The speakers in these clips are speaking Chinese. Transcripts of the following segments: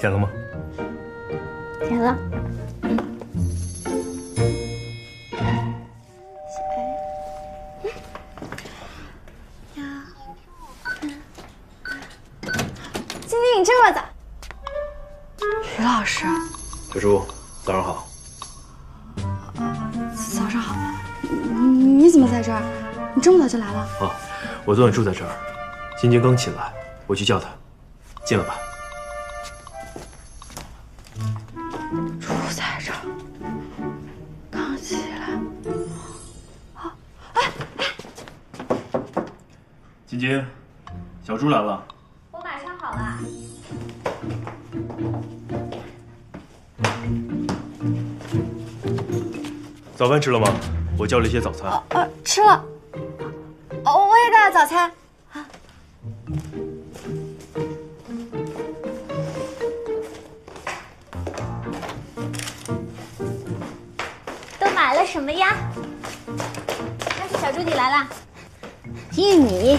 舔了吗？舔了。晶晶，你这么早？徐老师，小朱，早上好。早上好。你怎么在这儿？你这么早就来了？啊，我昨晚住在这儿，晶晶刚起来，我去叫她。进来吧。住在这儿，刚起来。好，晶晶，小朱来了。我马上好了。早饭吃了吗？我叫了一些早餐。吃了。我也带了早餐。都买了什么呀？但是小猪你来啦，玉米，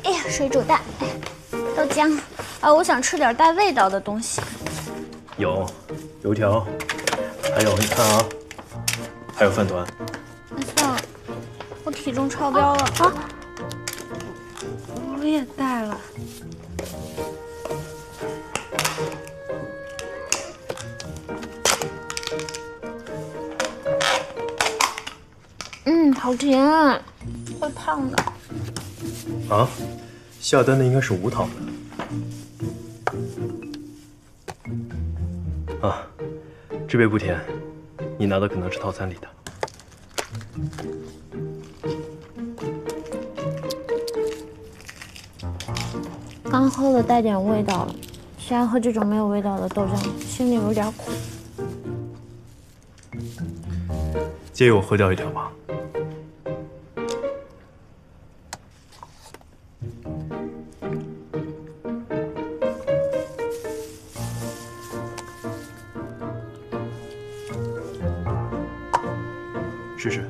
哎呀，水煮蛋，哎呀，豆浆，我想吃点带味道的东西。有油条，还有你看啊，还有饭团。那算了，我体重超标了啊！我也带了。好甜，会胖的。啊，下单的应该是无糖的。啊，这杯不甜，你拿的可能是套餐里的。刚喝了带点味道了，现在喝这种没有味道的豆浆，心里有点苦。介意我喝掉一条吗？试试。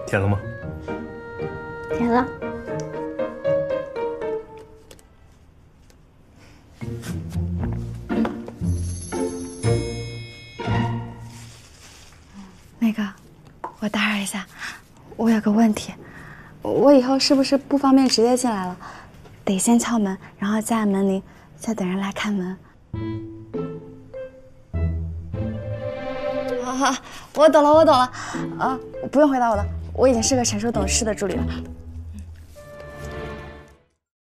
甜了吗？甜了。那个，我打扰一下，我有个问题，我以后是不是不方便直接进来了？得先敲门，然后再按门铃，再等人来开门。好，我懂了。不用回答我了，我已经是个成熟懂事的助理了。